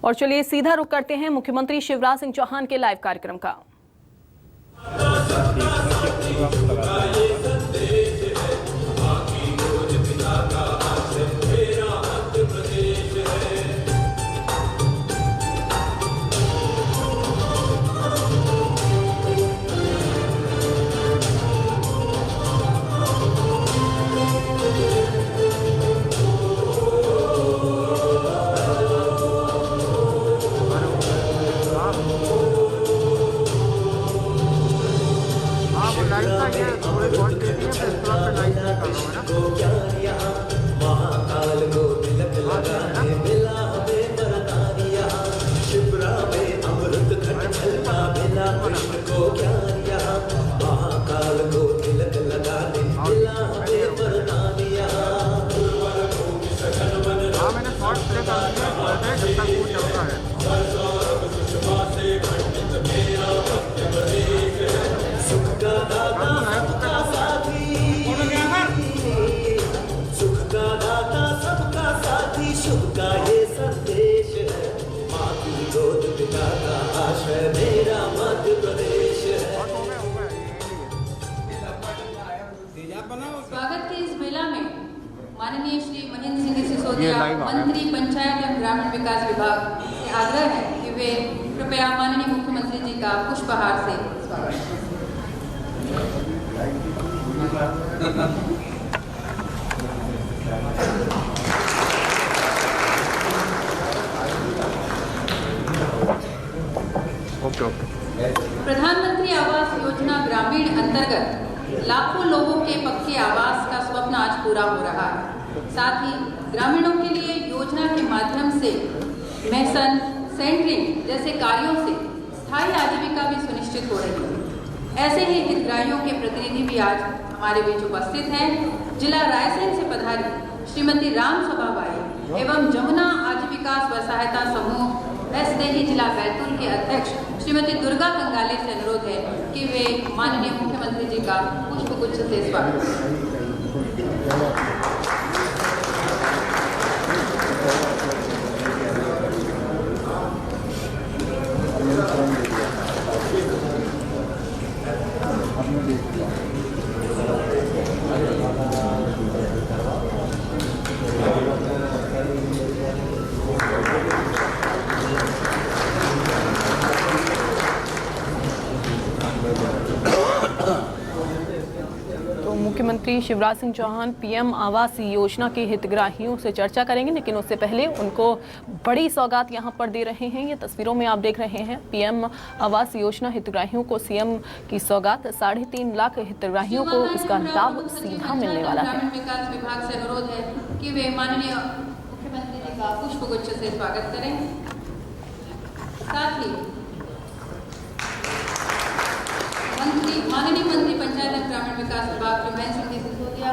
और चलिए सीधा रुख करते हैं मुख्यमंत्री शिवराज सिंह चौहान के लाइव कार्यक्रम का। स्वागत के इस मेला में माननीय श्री महेंद्र सिंह सिसोदिया मंत्री पंचायत एवं ग्रामीण विकास विभाग से आग्रह है कि वे कृपया माननीय मुख्यमंत्री जी का पुष्पहार से स्वागत प्रधानमंत्री आवास योजना ग्रामीण अंतर्गत लाखों लोगों के पक्के आवास का स्वप्न आज पूरा हो रहा है। साथ ही ग्रामीणों के लिए योजना के माध्यम से मेसन, सेंटरिंग जैसे कार्यों से स्थायी आजीविका भी सुनिश्चित हो रही है। ऐसे ही हितग्राहियों के प्रतिनिधि भी आज हमारे बीच उपस्थित हैं। जिला रायसेन से पधारी श्रीमती राम सभाबाई एवं जमुना आजीविका स्व सहायता समूह एसदेही जिला बैतूल के अध्यक्ष श्रीमती दुर्गा कंगाले से अनुरोध है कि वे माननीय मुख्यमंत्री जी का पुष्पगुच्छ से स्वागत मुख्यमंत्री शिवराज सिंह चौहान पीएम आवास योजना के हितग्राहियों से चर्चा करेंगे, लेकिन उससे पहले उनको बड़ी सौगात यहां पर दे रहे हैं। ये तस्वीरों में आप देख रहे हैं पीएम आवास योजना हितग्राहियों को सीएम की सौगात। 3.5 लाख हितग्राहियों को इसका लाभ सीधा मिलने वाला है। ग्रामीण विकास विभाग से अनुरोध है कि वे माननीय मुख्यमंत्री जी का पुष्पगुच्छ से स्वागत करें। साथ ही माननीय मंत्री पंचायत एवं ग्रामीण विकास विभाग श्री महेंद्र सिंह सिसोदिया,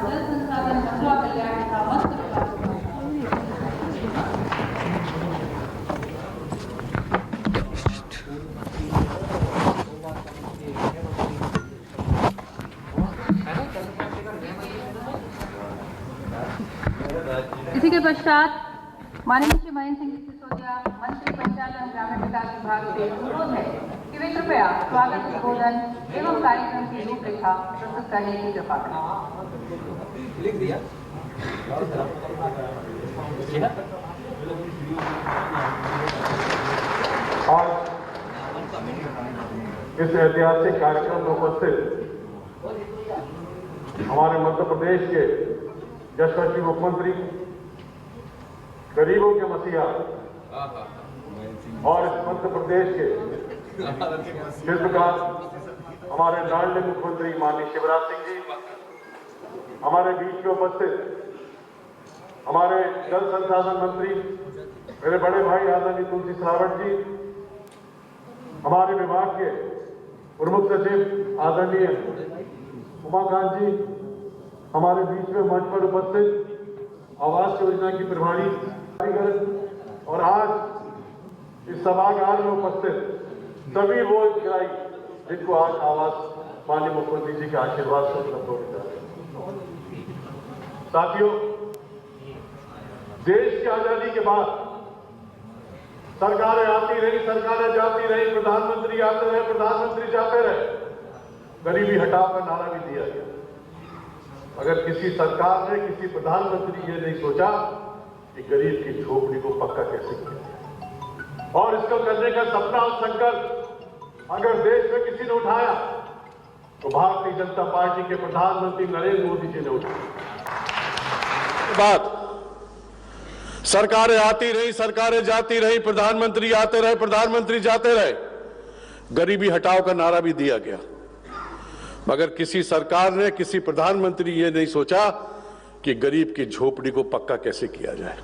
जल संसाधन महिला कल्याण तथा मत्स्य विकास। इसी के पश्चात माननीय श्री महेंद्र सिंह सिसोदिया मंत्री पंचायत एवं ग्रामीण विकास विभाग से अनुरोध है कि वे कृपया स्वागत उद्बोधन एवं कार्यक्रम की रूपरेखा प्रस्तुत करने की कृपा करें। आज इस ऐतिहासिक कार्यक्रम में उपस्थित हमारे मध्य प्रदेश के यशस्वी मुख्यमंत्री, गरीबों के मसीहा और इस मध्य प्रदेश के शिल्पकार हमारे लाडले मुख्यमंत्री माननीय शिवराज सिंह जी, हमारे बीच में उपस्थित हमारे जल संसाधन मंत्री मेरे बड़े भाई आदरणीय तुलसी सिलावट जी, हमारे विभाग के प्रमुख सचिव आदरणीय उमाकांत जी, हमारे बीच में मंच पर उपस्थित आवास योजना की प्रभारी और आज इस सभागार में उपस्थित सभी वो हितग्राही जिनको आज आवास माननीय मुख्यमंत्री जी के आशीर्वाद से उपलब्ध हो गया। साथियों, देश की आजादी के बाद सरकारें आती रही, सरकारें जाती रही, प्रधानमंत्री आते रहे, प्रधानमंत्री जाते रहे, गरीबी हटाओ का नारा भी दिया गया। मगर किसी सरकार ने, किसी प्रधानमंत्री ये नहीं सोचा कि गरीब की झोपड़ी को पक्का कैसे किया, और इसको करने का सपना और संकल्प अगर देश में किसी ने उठाया तो भारतीय जनता पार्टी के प्रधानमंत्री नरेंद्र मोदी जी ने उठाया। बात सरकारें आती रही, सरकारें जाती रही, प्रधानमंत्री आते रहे, प्रधानमंत्री जाते रहे, गरीबी हटाओ का नारा भी दिया गया। मगर किसी सरकार ने, किसी प्रधानमंत्री ये नहीं सोचा कि गरीब की झोपड़ी को पक्का कैसे किया जाए,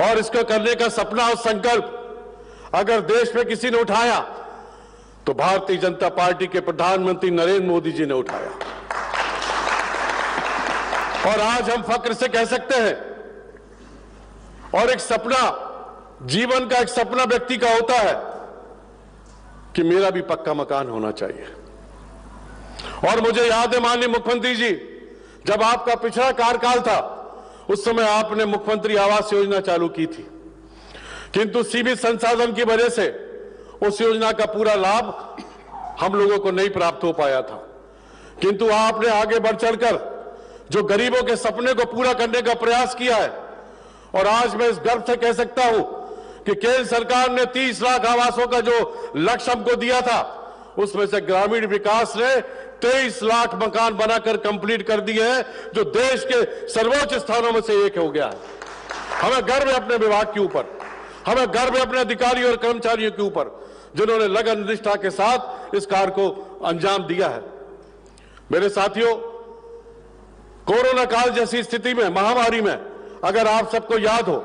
और इसको करने का सपना और संकल्प अगर देश में किसी ने उठाया तो भारतीय जनता पार्टी के प्रधानमंत्री नरेंद्र मोदी जी ने उठाया। और आज हम फक्र से कह सकते हैं, और एक सपना, जीवन का एक सपना व्यक्ति का होता है कि मेरा भी पक्का मकान होना चाहिए। और मुझे याद है माननीय मुख्यमंत्री जी, जब आपका पिछड़ा कार्यकाल था उस समय आपने मुख्यमंत्री आवास योजना चालू की थी, किंतु सीमित संसाधन की वजह से उस योजना का पूरा लाभ हम लोगों को नहीं प्राप्त हो पाया था। किंतु आपने आगे बढ़ चढ़कर जो गरीबों के सपने को पूरा करने का प्रयास किया है, और आज मैं इस गर्व से कह सकता हूं कि केंद्र सरकार ने 30 लाख आवासों का जो लक्ष्य हमको दिया था, उसमें से ग्रामीण विकास ने 23 लाख मकान बनाकर कंप्लीट कर दिए हैं, जो देश के सर्वोच्च स्थानों में से एक हो गया है। हमें गर्व है अपने विभाग के ऊपर, हमें गर्व है अपने अधिकारियों और कर्मचारियों के ऊपर, जिन्होंने लगन निष्ठा के साथ इस कार्य को अंजाम दिया है। मेरे साथियों, कोरोना काल जैसी स्थिति में, महामारी में, अगर आप सबको याद हो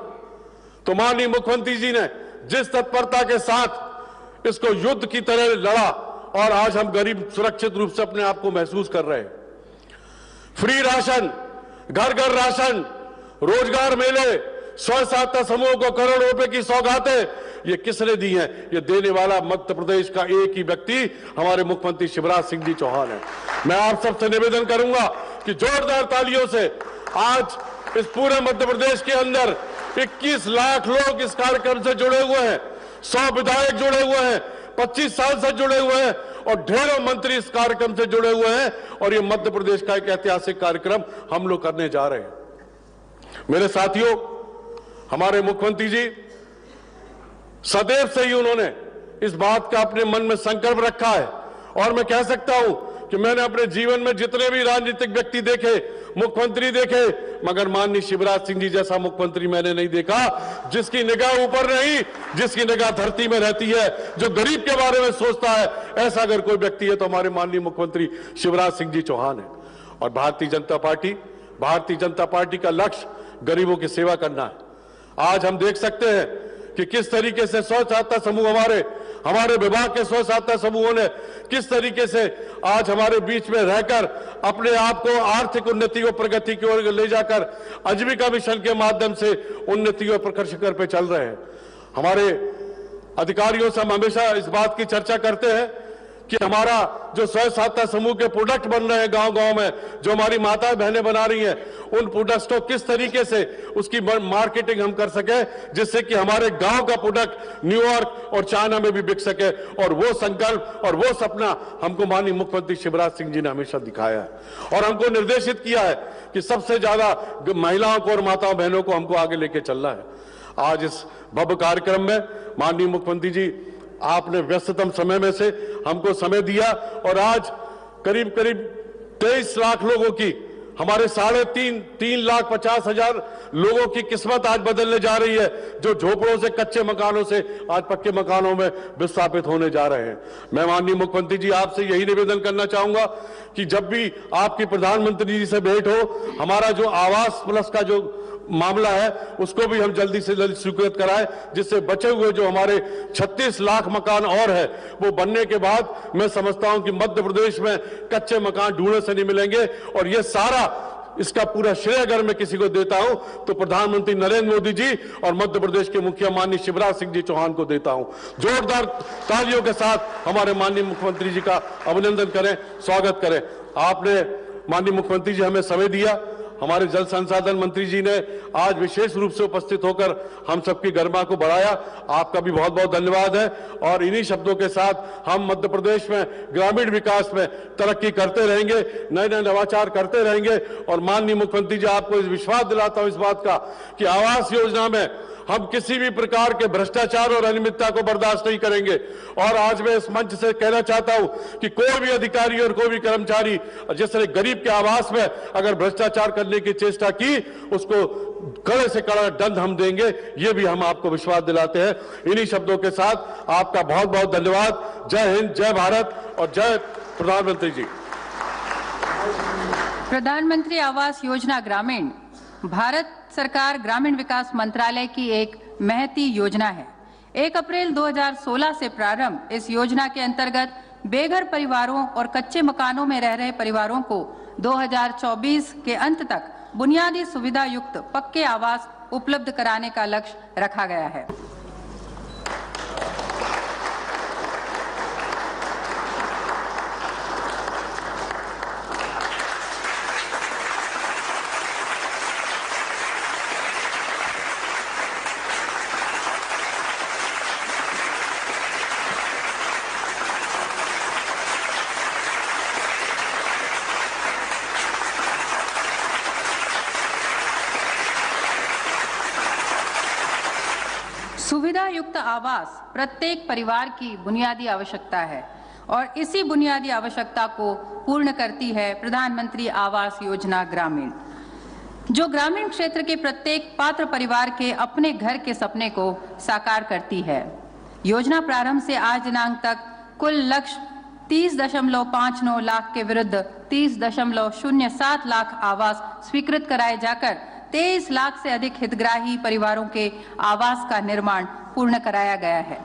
तो माननीय मुख्यमंत्री जी ने जिस तत्परता के साथ इसको युद्ध की तरह लड़ा, और आज हम गरीब सुरक्षित रूप से अपने आप को महसूस कर रहे हैं। फ्री राशन, घर घर राशन, रोजगार मेले, स्वयं सहायता समूह को करोड़ों रुपए की सौगातें, ये किसने दी हैं? ये देने वाला मध्य प्रदेश का एक ही व्यक्ति हमारे मुख्यमंत्री शिवराज सिंह जी चौहान है। मैं आप सबसे निवेदन करूंगा कि जोरदार तालियों से आज इस पूरे मध्य प्रदेश के अंदर 21 लाख लोग इस कार्यक्रम से जुड़े हुए हैं, 100 विधायक जुड़े हुए हैं, 25 साल से जुड़े हुए हैं, और ढेरों मंत्री इस कार्यक्रम से जुड़े हुए हैं, और ये मध्य प्रदेश का एक ऐतिहासिक कार्यक्रम हम लोग करने जा रहे हैं। मेरे साथियों, हमारे मुख्यमंत्री जी सदैव से ही उन्होंने इस बात का अपने मन में संकल्प रखा है, और मैं कह सकता हूं कि मैंने अपने जीवन में जितने भी राजनीतिक व्यक्ति देखे, मुख्यमंत्री देखे, मगर माननीय शिवराज सिंह जी जैसा मुख्यमंत्री मैंने नहीं देखा, जिसकी निगाह ऊपर नहीं, जिसकी निगाह धरती में रहती है, जो गरीब के बारे में सोचता है। ऐसा अगर कोई व्यक्ति है तो हमारे माननीय मुख्यमंत्री शिवराज सिंह जी चौहान है। और भारतीय जनता पार्टी का लक्ष्य गरीबों की सेवा करना है। आज हम देख सकते हैं कि किस तरीके से स्वयं सहायता समूह, हमारे विभाग के स्वयं सहायता समूहों ने किस तरीके से आज हमारे बीच में रहकर अपने आप को आर्थिक उन्नति और प्रगति की ओर ले जाकर आजीविका मिशन के माध्यम से उन्नति और प्रखर शिखर पे चल रहे हैं। हमारे अधिकारियों से हम हमेशा इस बात की चर्चा करते हैं कि हमारा जो स्वयं सहायता समूह के प्रोडक्ट बन रहे हैं गांव-गांव में, जो हमारी माताएं बहनें बना रही हैं, उन प्रोडक्ट्स को किस तरीके से उसकी मार्केटिंग हम कर सके, जिससे कि हमारे गांव का प्रोडक्ट न्यूयॉर्क और चाइना में भी बिक सके। और वो संकल्प और वो सपना हमको माननीय मुख्यमंत्री शिवराज सिंह जी ने हमेशा दिखाया है, और हमको निर्देशित किया है कि सबसे ज्यादा महिलाओं को और माताओं बहनों को हमको आगे लेके चलना है। आज इस भव्य कार्यक्रम में माननीय मुख्यमंत्री जी, आपने व्यस्ततम समय में से हमको समय दिया, और आज करीब 23 लाख लोगों की, हमारे 3.5 लाख 50 हजार लोगों की किस्मत आज बदलने जा रही है, जो झोपड़ों से, कच्चे मकानों से आज पक्के मकानों में विस्थापित होने जा रहे हैं। मैं माननीय मुख्यमंत्री जी आपसे यही निवेदन करना चाहूंगा कि जब भी आपकी प्रधानमंत्री जी से भेंट हो, हमारा जो आवास प्लस का जो मामला है उसको भी हम जल्दी से जल्दी स्वीकृत कराएं, जिससे बचे हुए जो हमारे 36 लाख मकान और है, वो बनने के बाद मैं समझता हूं कि मध्य प्रदेश में कच्चे मकान ढूंढने से नहीं मिलेंगे। और ये सारा, इसका पूरा श्रेय अगर मैं किसी को देता हूं तो प्रधानमंत्री नरेंद्र मोदी जी और मध्य प्रदेश के मुखिया माननीय शिवराज सिंह जी चौहान को देता हूं। जोरदार तालियों के साथ हमारे माननीय मुख्यमंत्री जी का अभिनंदन करें, स्वागत करें। आपने माननीय मुख्यमंत्री जी हमें समय दिया, हमारे जल संसाधन मंत्री जी ने आज विशेष रूप से उपस्थित होकर हम सबकी गरिमा को बढ़ाया। आपका भी बहुत बहुत धन्यवाद है। और इन्हीं शब्दों के साथ हम मध्य प्रदेश में ग्रामीण विकास में तरक्की करते रहेंगे, नए नए नवाचार करते रहेंगे। और माननीय मुख्यमंत्री जी, आपको विश्वास दिलाता हूं इस बात का कि आवास योजना में हम किसी भी प्रकार के भ्रष्टाचार और अनियमितता को बर्दाश्त नहीं करेंगे। और आज मैं इस मंच से कहना चाहता हूं कि कोई भी अधिकारी और कोई भी कर्मचारी जिस तरह गरीब के आवास में अगर भ्रष्टाचार करने की चेष्टा की, उसको कड़े से कड़ा दंड हम देंगे। ये भी हम आपको विश्वास दिलाते हैं। इन्हीं शब्दों के साथ आपका बहुत बहुत धन्यवाद। जय हिंद, जय भारत और जय प्रधानमंत्री जी। प्रधानमंत्री आवास योजना ग्रामीण भारत सरकार ग्रामीण विकास मंत्रालय की एक महती योजना है। 1 अप्रैल 2016 से प्रारंभ इस योजना के अंतर्गत बेघर परिवारों और कच्चे मकानों में रह रहे परिवारों को 2024 के अंत तक बुनियादी सुविधा युक्त पक्के आवास उपलब्ध कराने का लक्ष्य रखा गया है। सुविधा युक्त आवास प्रत्येक परिवार की बुनियादी आवश्यकता है और इसी बुनियादी आवश्यकता को पूर्ण करती है प्रधानमंत्री आवास योजना ग्रामीण, जो ग्रामीण क्षेत्र के प्रत्येक पात्र परिवार के अपने घर के सपने को साकार करती है। योजना प्रारंभ से आज दिनांक तक कुल लक्ष्य 30.59 लाख के विरुद्ध 30.07 लाख आवास स्वीकृत कराए जाकर 23 लाख से अधिक हितग्राही परिवारों के आवास का निर्माण पूर्ण कराया गया है।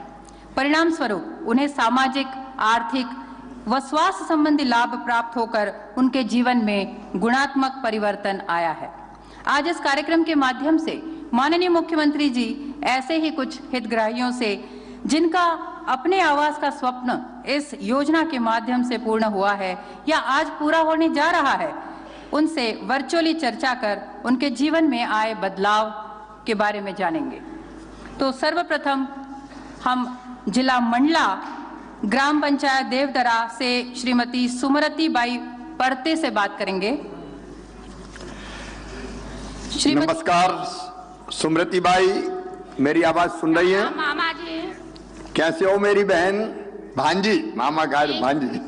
परिणाम स्वरूप उन्हें सामाजिक, आर्थिक व स्वास्थ्य संबंधी लाभ प्राप्त होकर उनके जीवन में गुणात्मक परिवर्तन आया है। आज इस कार्यक्रम के माध्यम से माननीय मुख्यमंत्री जी ऐसे ही कुछ हितग्राहियों से, जिनका अपने आवास का स्वप्न इस योजना के माध्यम से पूर्ण हुआ है या आज पूरा होने जा रहा है, उनसे वर्चुअली चर्चा कर उनके जीवन में आए बदलाव के बारे में जानेंगे। तो सर्वप्रथम हम जिला मंडला ग्राम पंचायत देवदरा से श्रीमती सुमरती बाई परते से बात करेंगे। नमस्कार सुमरती बाई, मेरी आवाज सुन रही है? मामा जी कैसे हो मेरी बहन? भांजी, मामा का भांजी,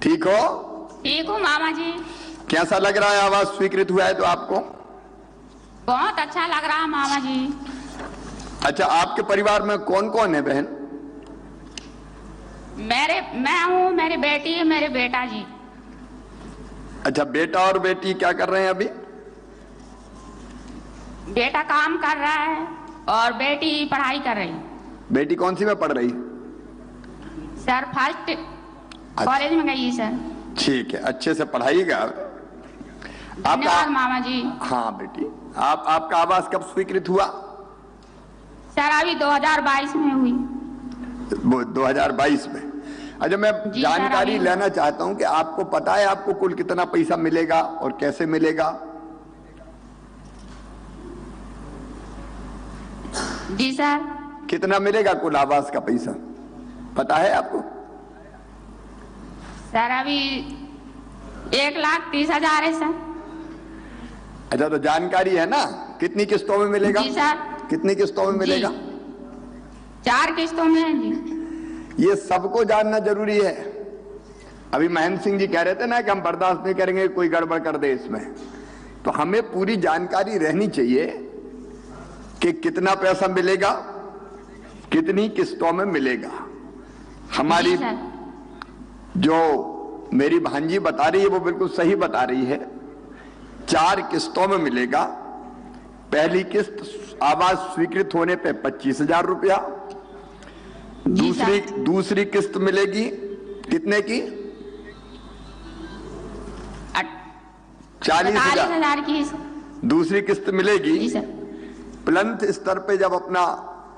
ठीक हो? ठीक हूँ मामा जी। कैसा लग रहा है आवाज स्वीकृत हुआ है तो आपको? बहुत अच्छा लग रहा है मामा जी। अच्छा, आपके परिवार में कौन कौन है बहन? मैं हूँ, मेरी बेटी है, मेरे बेटा जी। अच्छा, बेटा और बेटी क्या कर रहे हैं अभी? बेटा काम कर रहा है और बेटी पढ़ाई कर रही है। बेटी कौन सी में पढ़ रही? सर फर्स्ट कॉलेज में गई है सर। ठीक है, अच्छे से पढ़ाइएगा। धन्यवाद मामा जी। हाँ बेटी, आपका आवास कब स्वीकृत हुआ? सर अभी 2022 में हुई। 2022 में। अच्छा, मैं जानकारी लेना चाहता हूं कि आपको पता है आपको कुल कितना पैसा मिलेगा और कैसे मिलेगा? जी सर। कितना मिलेगा कुल आवास का पैसा, पता है आपको? सर अभी 1,30,000 है सर। अच्छा, तो जानकारी है ना कितनी किस्तों में मिलेगा? जी सर। कितनी किस्तों में मिलेगा? 4 किस्तों में है जी। ये सबको जानना जरूरी है। अभी महेंद्र सिंह जी कह रहे थे ना कि हम बर्दाश्त नहीं करेंगे कोई गड़बड़ कर दे इसमें, तो हमें पूरी जानकारी रहनी चाहिए कि कितना पैसा मिलेगा, कितनी किस्तों में मिलेगा। हमारी जो मेरी भांजी बता रही है वो बिल्कुल सही बता रही है। 4 किस्तों में मिलेगा। पहली किस्त आवास स्वीकृत होने पे 25,000 रुपया, दूसरी किस्त मिलेगी कितने की? 40,000 की। दूसरी किस्त मिलेगी प्लंथ स्तर पे, जब अपना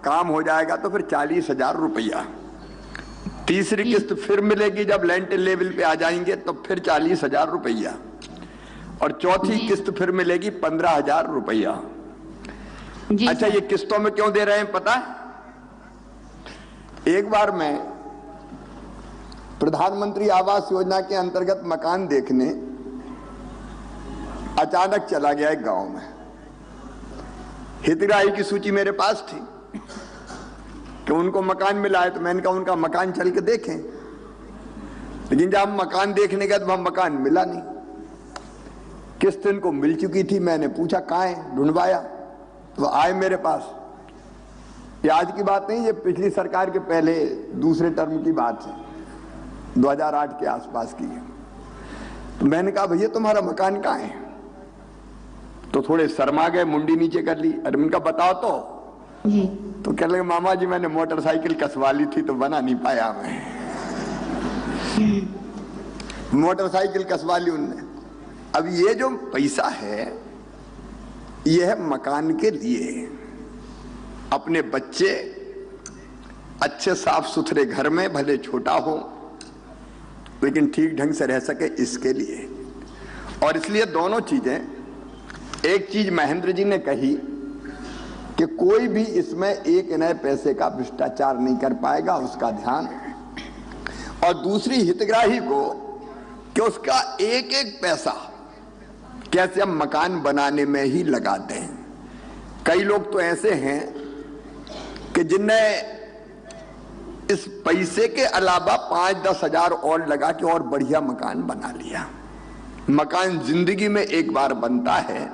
काम हो जाएगा तो फिर 40,000 रुपया। तीसरी किस्त फिर मिलेगी जब लैंड लेवल पे आ जाएंगे तो फिर 40,000 रुपया। और चौथी किस्त फिर मिलेगी 15,000 रुपया। जी अच्छा, सर। ये किस्तों में क्यों दे रहे हैं पता है? एक बार मैं प्रधानमंत्री आवास योजना के अंतर्गत मकान देखने अचानक चला गया एक गांव में। हितग्राही की सूची मेरे पास थी कि उनको मकान मिला है, तो मैंने कहा उनका मकान चल के देखें। लेकिन जब हम मकान देखने गए तो वहां मकान मिला नहीं। किस्त इनको मिल चुकी थी। मैंने पूछा कहाँ है, ढूंढवाया तो आए मेरे पास। ये आज की बात नहीं, ये पिछली सरकार के पहले दूसरे टर्म की बात है, 2008 के आसपास की है। तो मैंने कहा भैया तुम्हारा मकान कहाँ है? तो थोड़े शर्मा गए, मुंडी नीचे कर ली। अरे उनका बताओ तो। जी। तो कह लगे मामा जी मैंने मोटरसाइकिल कसवा ली थी तो बना नहीं पाया मैं। मोटरसाइकिल कसवा ली उनने। अब ये जो पैसा है ये है मकान के लिए, अपने बच्चे अच्छे साफ सुथरे घर में, भले छोटा हो लेकिन ठीक ढंग से रह सके, इसके लिए। और इसलिए दोनों चीजें, एक चीज महेंद्र जी ने कही कि कोई भी इसमें एक नए पैसे का भ्रष्टाचार नहीं कर पाएगा, उसका ध्यान। और दूसरी हितग्राही को कि उसका एक एक पैसा कैसे हम मकान बनाने में ही लगा दें। कई लोग तो ऐसे हैं कि जिनने इस पैसे के अलावा 5-10 हजार और लगा के और बढ़िया मकान बना लिया। मकान जिंदगी में एक बार बनता है,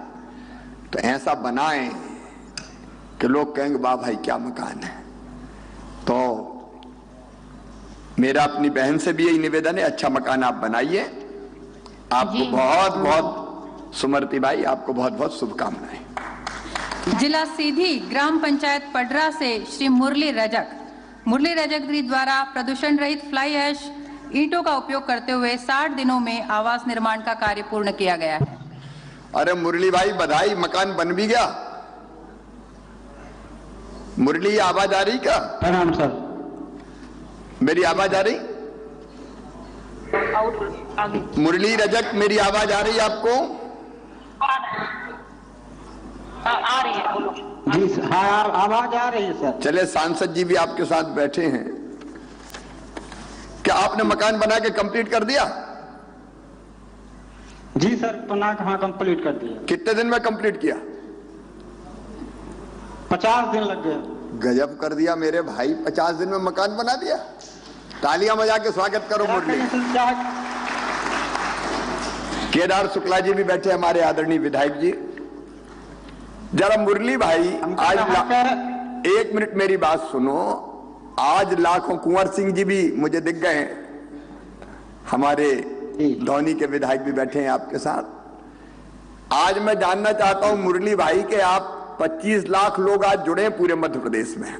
तो ऐसा बनाएं कि लोग कहेंगे वाह भाई क्या मकान है। तो मेरा अपनी बहन से भी यही निवेदन है, अच्छा मकान आप बनाइए। आपको बहुत बहुत, सुमरती भाई आपको बहुत बहुत शुभकामनाएं। जिला सीधी ग्राम पंचायत पडरा से श्री मुरली रजक जी द्वारा प्रदूषण रहित फ्लाई ऐश ईंटों का उपयोग करते हुए 60 दिनों में आवास निर्माण का कार्य पूर्ण किया गया है। अरे मुरली भाई बधाई, मकान बन भी गया। मुरली आवाज आ रही क्या? प्रणाम सर। मेरी आवाज आ रही? मुरली रजक मेरी आवाज आ रही आपको? आ रही है, बोलो। जी हाँ, आवाज आ रही है सर। चले, सांसद जी भी आपके साथ बैठे हैं। क्या आपने मकान बना के कंप्लीट कर दिया? जी सर, बना के हाँ कंप्लीट कर दिया। कितने दिन में कंप्लीट किया? 50 दिन लग गए। गजब कर दिया मेरे भाई, 50 दिन में मकान बना दिया। तालियां बजा के स्वागत करो मुरली। केदार शुक्ला जी भी बैठे, हमारे आदरणीय विधायक जी। जरा मुरली भाई आज एक मिनट मेरी बात सुनो। आज लाखों, कुंवर सिंह जी भी मुझे दिख गए, हमारे धौनी के विधायक भी बैठे हैं आपके साथ। आज मैं जानना चाहता हूं मुरली भाई के आप 25 लाख लोग आज जुड़े हैं पूरे मध्य प्रदेश में,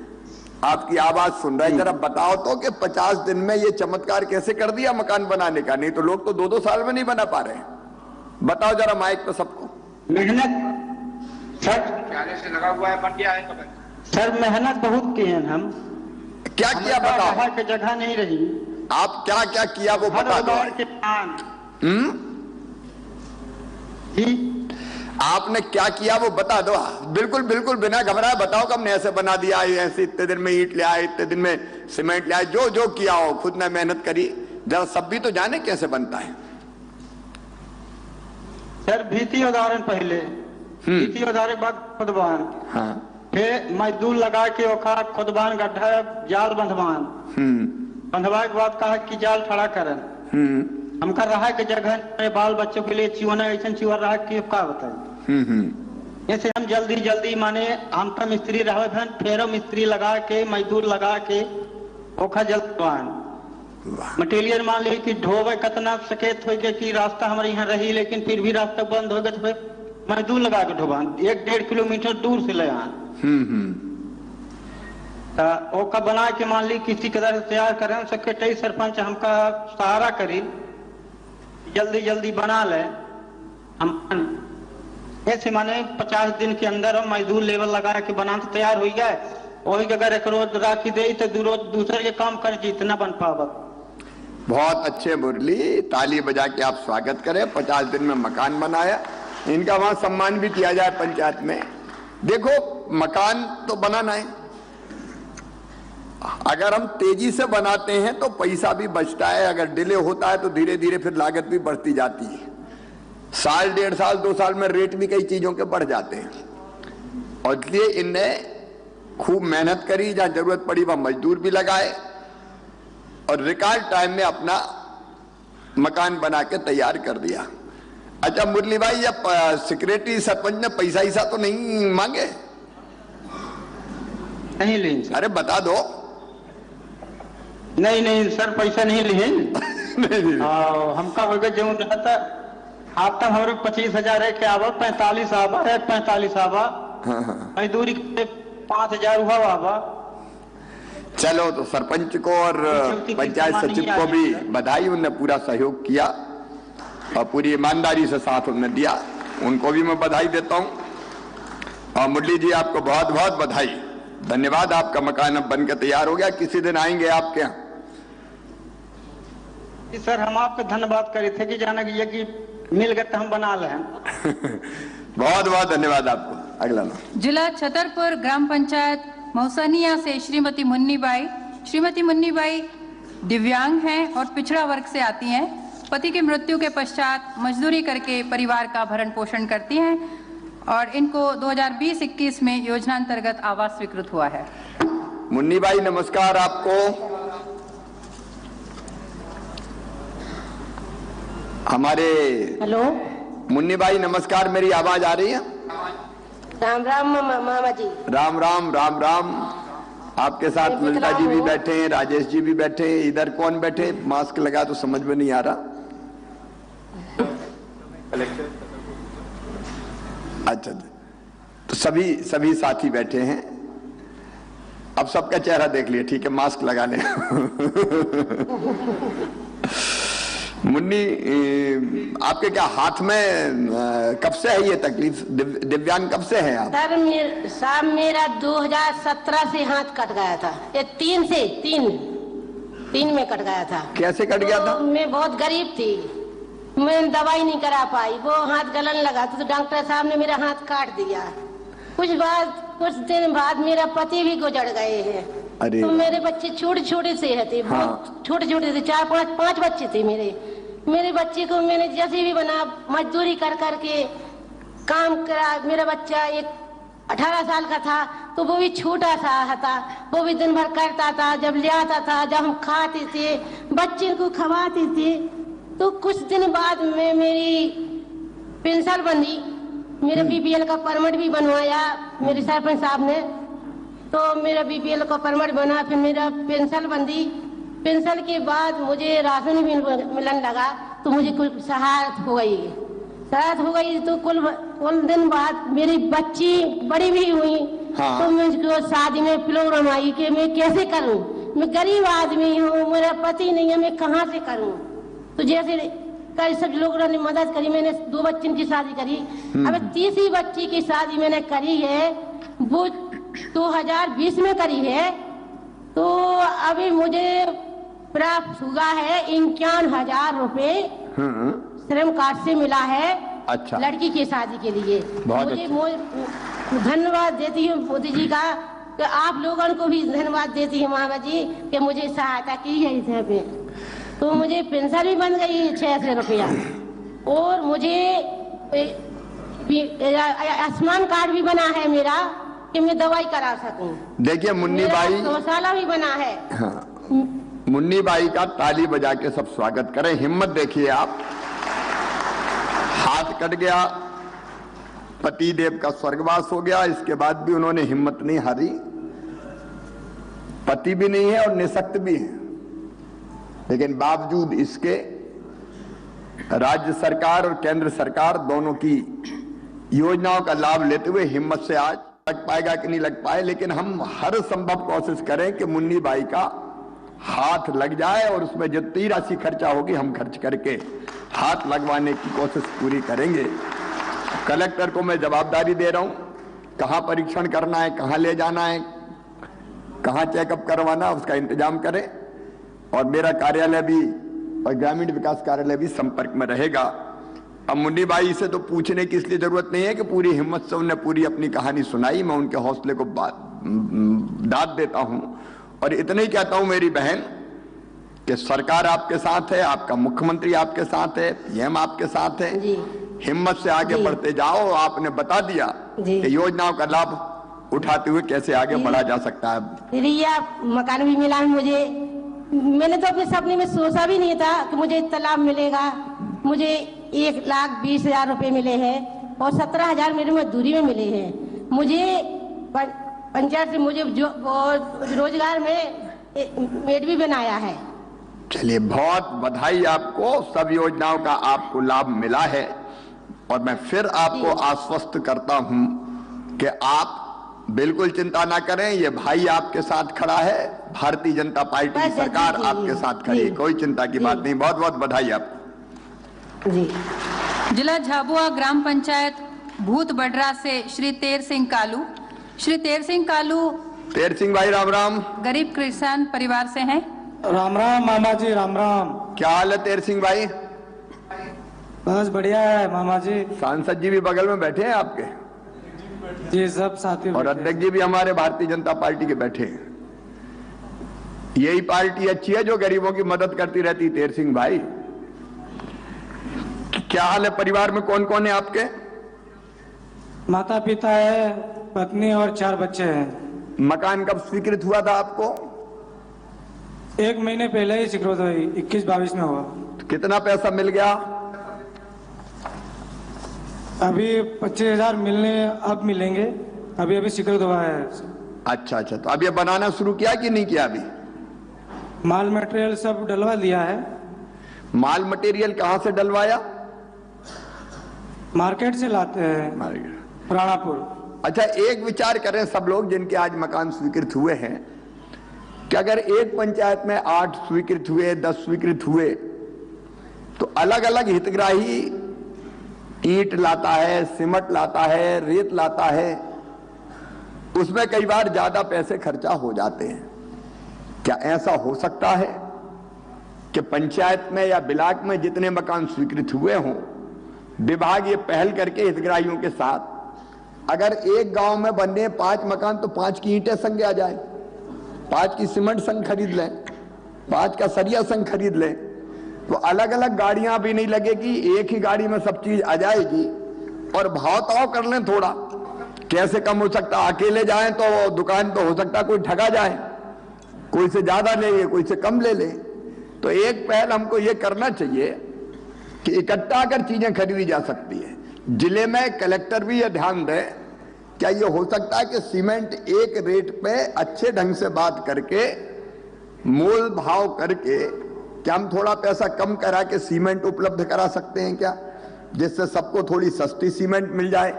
आपकी आवाज सुन रहे हैं। जरा बताओ तो कि 50 दिन में ये चमत्कार कैसे कर दिया मकान बनाने का? नहीं तो लोग तो 2-2 साल में नहीं बना पा रहे हैं। बताओ जरा माइक पे सबको। मेहनत सर से लगा हुआ है, बन गया है तो सर, मेहनत बहुत की है हम। क्या किया बताओ? की जगह नहीं रही। आप क्या क्या किया वो बता दो। जी आपने क्या किया वो बता दो, बिल्कुल बिल्कुल बिना घबराए बताओ कि हमने ऐसे बना दिया, ऐसे इतने दिन में ईंट ले आए, इतने दिन में सीमेंट ले आए, जो जो किया हो खुद ने मेहनत करी। जरा सब भी तो जाने कैसे बनता है। सर, भीति उदाहरण पहले, भीति उदाहरण के बाद खुदबान, हाँ, फिर मजदूर लगा के ओखा खुदबान गड्ढा जाल बंधवान, बंधवा के बाद कहा कि जाल खड़ा करन। हमका रहा के जगह मेरे बाल बच्चों के लिए चिवना ऐसा चिवर रहा कि का बताए। ऐसे हम जल्दी जल्दी माने हम तो मिस्त्री रहे भन, फेरो मिस्त्री लगा के मजदूर लगा के ओखा जलवान मटेरियल मान ली कि ढोवे कितना सकेत हो गया कि रास्ता हमारे यहाँ रही, लेकिन फिर भी रास्ता बंद हो गया तो फिर मजदूर लगा के ढोबान 1-1.5 किलोमीटर दूर से ले आन। ओका बना के मान ली किसी कदर तैयार करें, सेक्रेटरी सरपंच हमका सहारा करी, जल्दी जल्दी बना ले। हम ऐसे माने 50 दिन के अंदर हम मजदूर लेवल लगा के बना तो तैयार हो गए। वही अगर एक रोज राखी दे तो दूसरे के काम कर जितना बन पावत। बहुत अच्छे मुरली, ताली बजा के आप स्वागत करें। 50 दिन में मकान बनाया, इनका वहां सम्मान भी किया जाए पंचायत में। देखो मकान तो बनाना है, अगर हम तेजी से बनाते हैं तो पैसा भी बचता है, अगर डिले होता है तो धीरे धीरे फिर लागत भी बढ़ती जाती है। साल, 1.5 साल, 2 साल में रेट भी कई चीजों के बढ़ जाते हैं। और इसलिए इनने खूब मेहनत करी, जहां जरूरत पड़ी वहां मजदूर भी लगाए और रिकॉर्ड टाइम में अपना मकान बना के तैयार कर दिया। अच्छा मुरली भाई, जब सेक्रेटरी सरपंच ने पैसा ईसा तो नहीं मांगे? नहीं लिए। अरे बता दो। नहीं सर, पैसा नहीं लिए। नहीं। हमका हो गया जो रहता आप तक हमारे 25,000 है क्या आवा, 45 आवा है, 45 आवा। मजदूरी 5,000 हुआ आवा। चलो, तो सरपंच को और पंचायत सचिव को भी बधाई, उनने पूरा सहयोग किया और पूरी ईमानदारी से साथ उन्होंने दिया, उनको भी मैं बधाई देता हूं। और मुरली जी आपको बहुत बहुत बधाई, धन्यवाद। आपका मकान अब बनकर तैयार हो गया, किसी दिन आएंगे आपके यहाँ। सर हम आपका धन्यवाद करे थे कि जाना कि मिल गए तो हम बना ले बहुत बहुत धन्यवाद आपको। अगला नाम। जिला छतरपुर ग्राम पंचायत मौसनिया से श्रीमती मुन्नीबाई। श्रीमती मुन्नीबाई दिव्यांग हैं और पिछड़ा वर्ग से आती हैं। पति की मृत्यु के पश्चात मजदूरी करके परिवार का भरण पोषण करती हैं और इनको 2020-21 में योजना अंतर्गत आवास स्वीकृत हुआ है। मुन्नीबाई नमस्कार आपको। हमारे हेलो मुन्नीबाई नमस्कार, मेरी आवाज आ रही है? राम राम मामा जी। राम राम राम राम। आपके साथ ललिता जी भी बैठे हैं, राजेश जी भी बैठे हैं। इधर कौन बैठे? मास्क लगा तो समझ में नहीं आ रहा। अच्छा, तो सभी साथी बैठे हैं। अब सबका चेहरा देख लिया, ठीक है, मास्क लगा ले। मुन्नी, आपके क्या हाथ में कब से है ये तकलीफ? दिव्यांग कब से हैं आप? सर साहब मेरा 2017 से हाथ कट गया था। ये 3 में कट गया था। कैसे कट गया था? मैं बहुत गरीब थी, मैं दवाई नहीं करा पाई, वो हाथ गलन लगा तो डॉक्टर साहब ने मेरा हाथ काट दिया। कुछ दिन बाद मेरा पति भी गुजर गए हैं। अरे तो मेरे बच्चे छोटे से थे, बहुत छोटे थे, 4-5 बच्चे थे मेरे बच्चे को मैंने जैसे भी बना मजदूरी कर करके काम करा। मेरा बच्चा एक 18 साल का था, तो वो भी छोटा सा था, वो भी दिन भर करता था। जब ले आता था, जब हम खाते थे, बच्चे को खवाते थे, तो कुछ दिन बाद में मेरी पेंशन बनी। मेरा बीपीएल का परमिट भी बनवाया मेरे सरपंच साहब ने, तो मेरा बीपीएल का परमिट बना, फिर मेरा पेंशन बंदी। पेंशन के बाद मुझे राशन भी मिलने लगा, तो मुझे कुछ सहायता हो गई। तो कुल दिन बाद मेरी बच्ची बड़ी भी हुई। तो मुझको शादी में प्रॉब्लम आई कि मैं कैसे करूं, मैं गरीब आदमी हूँ, मेरा पति नहीं है, मैं कहाँ से करूं। तो जैसे कई सब लोगों ने मदद करी, मैंने 2 बच्चों की शादी करी। अब 3री बच्ची की शादी मैंने करी है, वो 2020 में करी है। तो अभी मुझे प्राप्त हुआ है 51,000 रुपए श्रम कार्ड से मिला है। अच्छा। लड़की की शादी के लिए मुझे धन्यवाद देती हूँ मोदी जी का, कि आप लोगों को भी धन्यवाद देती हूँ मामा जी कि मुझे सहायता की है इस पे। तो मुझे पेंशन भी बन गई है 600 रुपया, और मुझे आयुष्मान कार्ड भी बना है मेरा कि मैं दवाई करा सकूं। देखिए मुन्नीबाई, गौशाला भी बना है। मुन्नीबाई का ताली बजा के सब स्वागत करें। हिम्मत देखिए आप। हाथ कट गया, पति देव का स्वर्गवास हो गया, इसके बाद भी उन्होंने हिम्मत नहीं हारी। पति भी नहीं है और निःशक्त भी है, लेकिन बावजूद इसके राज्य सरकार और केंद्र सरकार दोनों की योजनाओं का लाभ लेते हुए हिम्मत से आज लग पाएगा कि नहीं लग पाए, लेकिन हम हर संभव कोशिश करें कि मुन्नीबाई का हाथ लग जाए, और उसमें जितनी राशि खर्चा होगी हम खर्च करके हाथ लगवाने की कोशिश पूरी करेंगे। कलेक्टर को मैं जवाबदारी दे रहा हूं, कहां परीक्षण करना है, कहां ले जाना है, कहां चेकअप करवाना, उसका इंतजाम करें। और मेरा कार्यालय भी और ग्रामीण विकास कार्यालय भी संपर्क में रहेगा। अब मुन्नी बाई से तो पूछने की इसलिए जरूरत नहीं है कि पूरी हिम्मत से उन्हें पूरी अपनी कहानी सुनाई। मैं उनके हौसले को दाद देता हूं और इतना ही कहता हूं मेरी बहन कि सरकार आपके साथ है, आपका मुख्यमंत्री आपके साथ है, पीएम आपके साथ है। हिम्मत से आगे बढ़ते जाओ। आपने बता दिया कि योजनाओं का लाभ उठाते हुए कैसे आगे बढ़ा जा सकता है। रिया मकान भी मिला मुझे। मैंने तो अपने सपने में सोचा भी नहीं था कि मुझे इतना लाभ मिलेगा। मुझे 1,20,000 रुपए मिले हैं और 17,000 मेरी मजदूरी में मिले हैं। मुझे पंचायत से मुझे रोजगार में मेड भी बनाया है। चलिए, बहुत बधाई आपको। सब योजनाओं का आपको लाभ मिला है और मैं फिर आपको आश्वस्त करता हूं कि आप बिल्कुल चिंता ना करें। ये भाई आपके साथ खड़ा है, भारतीय जनता पार्टी की सरकार आपके साथ खड़ी है, कोई चिंता की बात नहीं। बहुत बहुत बधाई आपको। जिला झाबुआ ग्राम पंचायत भूत बडरा से श्री तेर सिंह कालू। श्री तेर सिंह कालू तेर सिंह भाई राम राम। गरीब किसान परिवार से हैं। राम राम मामा जी, राम राम। क्या हाल है तेर सिंह भाई? बस बढ़िया है मामा जी। सांसद जी भी बगल में बैठे हैं आपके? जी, सब साथी। और अध्यक्ष जी भी हमारे भारतीय जनता पार्टी के बैठे हैं। यही पार्टी अच्छी है जो गरीबों की मदद करती रहती। तेर सिंह भाई, क्या हाल है? परिवार में कौन कौन है आपके? माता पिता है, पत्नी और 4 बच्चे हैं। मकान कब स्वीकृत हुआ था आपको? 1 महीने पहले ही स्वीकृत हुई, 21-22 में हुआ। तो कितना पैसा मिल गया? अभी 25,000 अब मिलेंगे। अभी स्वीकृत हुआ है। अच्छा, तो अब ये बनाना शुरू किया कि नहीं किया? अभी माल मटेरियल सब डलवा दिया है। माल मटेरियल कहां से डलवाया? मार्केट से लाते हैं, पुरानापुर। अच्छा, एक विचार करें सब लोग जिनके आज मकान स्वीकृत हुए हैं कि अगर एक पंचायत में 8 स्वीकृत हुए, 10 स्वीकृत हुए, तो अलग अलग हितग्राही ईंट लाता है, सीमेंट लाता है, रेत लाता है, उसमें कई बार ज्यादा पैसे खर्चा हो जाते हैं। क्या ऐसा हो सकता है कि पंचायत में या ब्लॉक में जितने मकान स्वीकृत हुए हों, विभाग ये पहल करके हितग्राहियों के साथ अगर एक गांव में बनने 5 मकान तो 5 की ईंटें संग आ जाए, 5 की सीमेंट संग खरीद लें, 5 का सरिया संग खरीद लें, तो अलग अलग गाड़ियां भी नहीं लगेगी, एक ही गाड़ी में सब चीज आ जाएगी। और भाव ताव कर लें थोड़ा, कैसे कम हो सकता? अकेले जाएं तो दुकान तो हो सकता कोई ठगा जाए, कोई से ज्यादा ले, कोई से कम ले ले। तो एक पहल हमको ये करना चाहिए कि इकट्ठा अगर चीजें खरीदी जा सकती है, जिले में कलेक्टर भी ये ध्यान दे, क्या ये हो सकता है कि सीमेंट एक रेट पे अच्छे ढंग से बात करके, मोल भाव करके, क्या हम थोड़ा पैसा कम करा के सीमेंट उपलब्ध करा सकते हैं क्या? जिससे सबको थोड़ी सस्ती सीमेंट मिल जाए,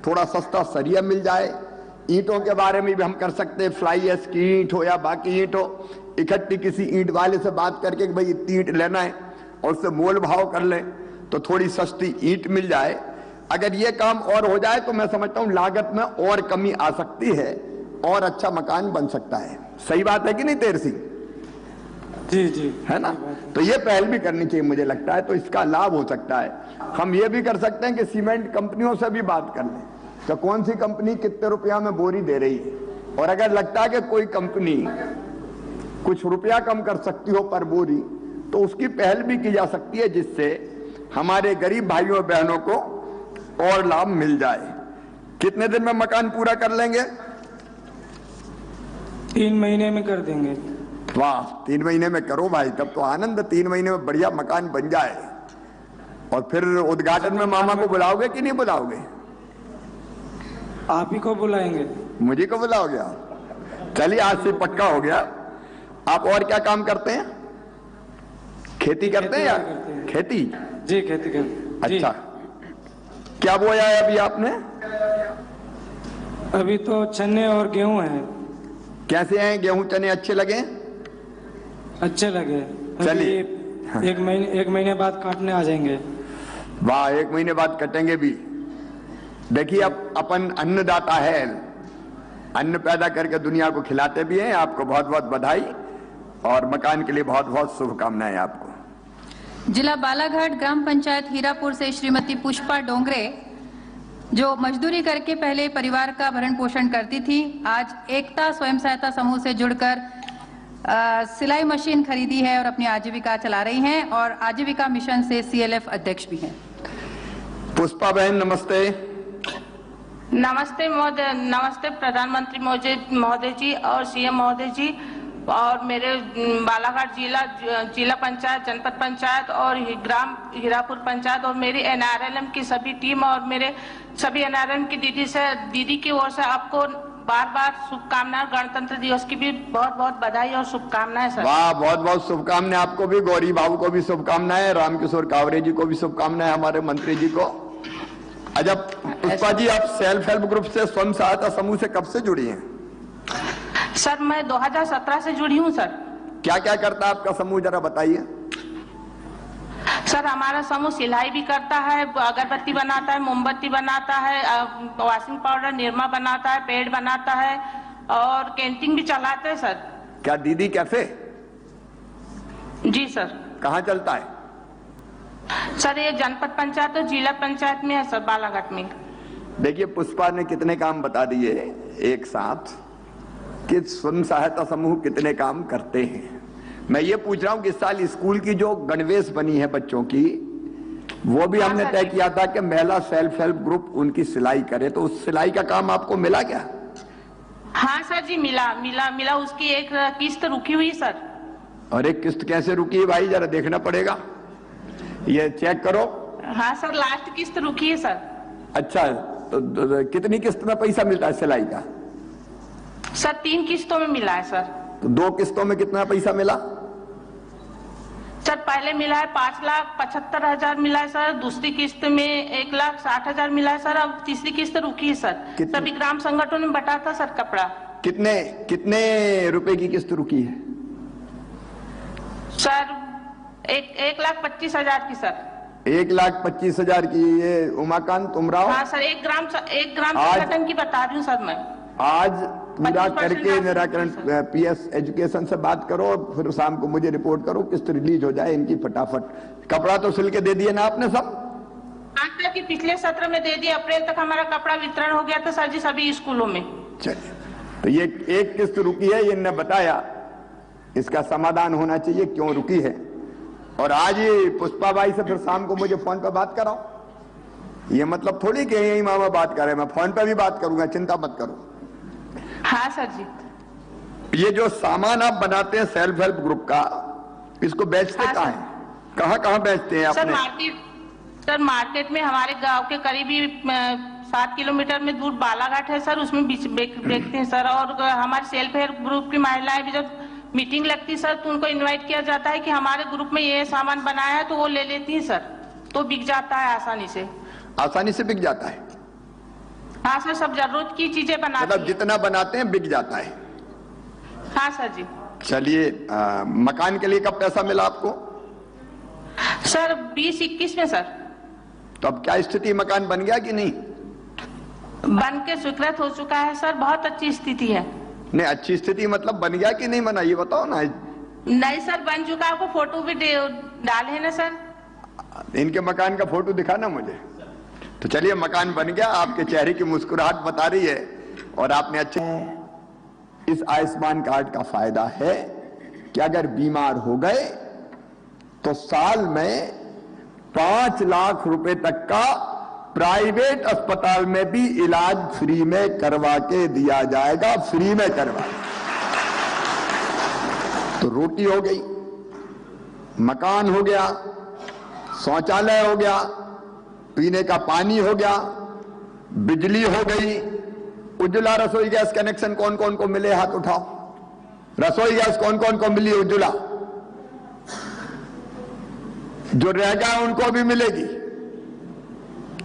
थोड़ा सस्ता सरिया मिल जाए। ईंटों के बारे में भी हम कर सकते हैं, फ्लाई एश की ईंट हो या बाकी ईंट हो, इकट्ठी किसी ईंट वाले से बात करके कि भाई इतनी ईंट लेना है और उससे मोल भाव कर लें तो थोड़ी सस्ती ईंट मिल जाए। अगर ये काम और हो जाए तो मैं समझता हूं लागत में और कमी आ सकती है और अच्छा मकान बन सकता है। सही बात है कि नहीं तेर सिंह? जी, है ना? तो ये पहल भी करनी चाहिए मुझे लगता है, तो इसका लाभ हो सकता है। हम ये भी कर सकते हैं कि सीमेंट कंपनियों से भी बात कर लें तो कौन सी कंपनी कितने रुपया में बोरी दे रही है, और अगर लगता है कि कोई कंपनी कुछ रुपया कम कर सकती हो पर बोरी, तो उसकी पहल भी की जा सकती है, जिससे हमारे गरीब भाइयों बहनों को और लाभ मिल जाए। कितने दिन में मकान पूरा कर लेंगे? 3 महीने में कर देंगे। वाह, 3 महीने में करो भाई, तब तो आनंद। 3 महीने में बढ़िया मकान बन जाए। और फिर उद्घाटन में मामा को बुलाओगे कि नहीं बुलाओगे? आप ही को बुलाएंगे। मुझे को बुलाओगे आप? चलिए, आज से पक्का हो गया। आप और क्या काम करते हैं? खेती करते हैं यार? खेती? जी, खेती करते। अच्छा, क्या बोया है अभी आपने? अभी तो चने और गेहूं है। कैसे हैं गेहूं चने? अच्छे लगे? अच्छे लगे। चलिए, 1 महीने बाद काटने आ जाएंगे। वाह, 1 महीने बाद कटेंगे भी। देखिए, अब अपन अन्नदाता है, अन्न पैदा करके दुनिया को खिलाते भी हैं। आपको बहुत बहुत बधाई और मकान के लिए बहुत बहुत शुभकामनाएं आपको। जिला बालाघाट ग्राम पंचायत हीरापुर से श्रीमती पुष्पा डोंगरे, जो मजदूरी करके पहले परिवार का भरण पोषण करती थी, आज एकता स्वयं सहायता समूह से जुड़कर सिलाई मशीन खरीदी है और अपनी आजीविका चला रही हैं और आजीविका मिशन से CLF अध्यक्ष भी हैं। पुष्पा बहन नमस्ते। नमस्ते महोदय, नमस्ते प्रधानमंत्री महोदय जी और CM महोदय जी, और मेरे बालाघाट जिला पंचायत, जनपद पंचायत और ग्राम हीरापुर पंचायत और मेरी NRLM की सभी टीम और मेरे सभी NRLM की दीदी की ओर से आपको बार बार शुभकामनाएं। गणतंत्र दिवस की भी बहुत बहुत बधाई और शुभकामनाएं सर। वाह, बहुत बहुत शुभकामनाएं आपको भी, गौरी बाबू को भी शुभकामनाएं, रामकिशोर कावरे जी को भी शुभकामनाएं, हमारे मंत्री जी को। अच्छा पुष्पा जी, आप सेल्फ हेल्प ग्रुप से, स्वयं सहायता समूह से कब से जुड़ी हैं? सर मैं 2017 से जुड़ी हूँ सर। क्या क्या करता है आपका समूह, जरा बताइए। सर हमारा समूह सिलाई भी करता है, अगरबत्ती बनाता है, मोमबत्ती बनाता है, वॉशिंग पाउडर निरमा बनाता है, पेड़ बनाता है और कैंटीन भी चलाते हैं सर। क्या दीदी कैफे? जी सर। कहाँ चलता है? सर ये जनपद पंचायत और जिला पंचायत में है सर, बालाघाट में। देखिए पुष्पा ने कितने काम बता दिए एक साथ कि स्वयं सहायता समूह कितने काम करते हैं। मैं ये पूछ रहा हूं कि इस साल स्कूल की जो गणवेश बनी है बच्चों की, वो भी हमने तय किया था कि महिला सेल्फ हेल्प ग्रुप उनकी सिलाई करे, तो उस सिलाई का काम आपको मिला क्या? हाँ सर जी, मिला। उसकी एक किस्त रुकी हुई सर। और एक किस्त कैसे रुकी है भाई, जरा देखना पड़ेगा, ये चेक करो। हाँ सर, लास्ट किस्त रुकी है सर। अच्छा, तो कितनी किस्त में पैसा मिलता है सिलाई का? सर 3 किस्तों में मिला है सर। तो 2 किस्तों में कितना पैसा मिला? सर पहले मिला है 5,75,000 मिला है सर, दूसरी किस्त में 1,60,000 मिला है सर, अब तीसरी किस्त रुकी है सर। सभी ग्राम संगठन में बटा था सर कपड़ा। कितने रुपए की किस्त रुकी है? सर 1,25,000 की सर। 1,25,000 की। ये उमाकांत उमराव? हाँ सर, एक ग्राम संगठन की बता रही हूँ सर मैं। आज पूरा करके निराकरण PS एजुकेशन से बात करो और फिर शाम को मुझे रिपोर्ट करो, किस्त रिलीज हो जाए इनकी फटाफट। कपड़ा तो सिल के दे दिए ना आपने सब? आज तक पिछले सत्र में दे दिए, अप्रैल तक हमारा कपड़ा वितरण हो गया था सर जी सभी स्कूलों में। चलिए, तो ये एक किस्त रुकी है, ये इन्होंने बताया, इसका समाधान होना चाहिए क्यों रुकी है। और आज ही पुष्पा बाई से फिर शाम को मुझे फोन पर बात कराओ। ये मतलब थोड़ी कि यही मामा बात करे, मैं फोन पर भी बात करूंगा, चिंता मत करो। हाँ सर जी। ये जो सामान आप बनाते हैं सेल्फ हेल्प ग्रुप का, इसको बेचते कहाँ हैं? कहाँ बेचते हैं आपने? सर मार्केट में हमारे गांव के करीबी 7 किलोमीटर में दूर बालाघाट है सर, उसमें बेचते हैं सर। और हमारे सेल्फ हेल्प ग्रुप की महिलाएं भी जब मीटिंग लगती है सर, तो उनको इनवाइट किया जाता है कि हमारे ग्रुप में ये सामान बनाया है, तो वो ले लेती है सर, तो बिक जाता है आसानी से बिक जाता है। हाँ सर, सब जरूरत की चीजें बनाते हैं, मतलब जितना बनाते हैं बिक जाता है। हाँ सर जी। चलिए, मकान के लिए कब पैसा मिला आपको? सर 2021 में सर। तो अब क्या स्थिति, मकान बन गया कि नहीं? बन के स्वीकृत हो चुका है सर, बहुत अच्छी स्थिति है। नहीं, अच्छी स्थिति मतलब बन गया कि नहीं बना, ये बताओ ना। नहीं सर, बन चुका, आपको फोटो भी डाले है ना सर। इनके मकान का फोटो दिखाना मुझे। तो चलिए, मकान बन गया, आपके चेहरे की मुस्कुराहट बता रही है। और आपने अच्छे, इस आयुष्मान कार्ड का फायदा है कि अगर बीमार हो गए तो साल में 5 लाख रुपए तक का प्राइवेट अस्पताल में भी इलाज फ्री में करवा के दिया जाएगा, फ्री में करवा। तो रोटी हो गई, मकान हो गया, शौचालय हो गया, पीने का पानी हो गया, बिजली हो गई। उज्ज्वला रसोई गैस कनेक्शन कौन कौन को मिले, हाथ उठाओ। रसोई गैस कौन कौन को मिली उज्ज्वला? जो रह गया उनको भी मिलेगी।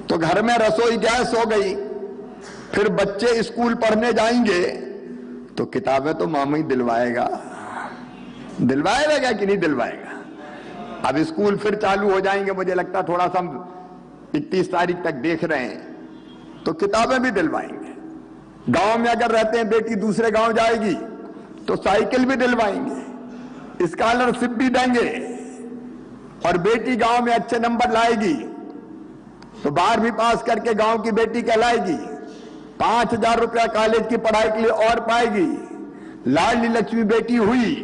तो घर में रसोई गैस हो गई। फिर बच्चे स्कूल पढ़ने जाएंगे तो किताबें तो मामा ही दिलवाएगा कि नहीं दिलवाएगा? अब स्कूल फिर चालू हो जाएंगे, मुझे लगता है थोड़ा सा 31 तारीख तक देख रहे हैं, तो किताबें भी दिलवाएंगे। गांव में अगर रहते हैं, बेटी दूसरे गांव जाएगी तो साइकिल भी दिलवाएंगे, स्कॉलरशिप भी देंगे। और बेटी गांव में अच्छे नंबर लाएगी तो 12वीं पास करके गांव की बेटी कहलाएगी। 5,000 रुपया कॉलेज की पढ़ाई के लिए और पाएगी। लाडली लक्ष्मी बेटी हुई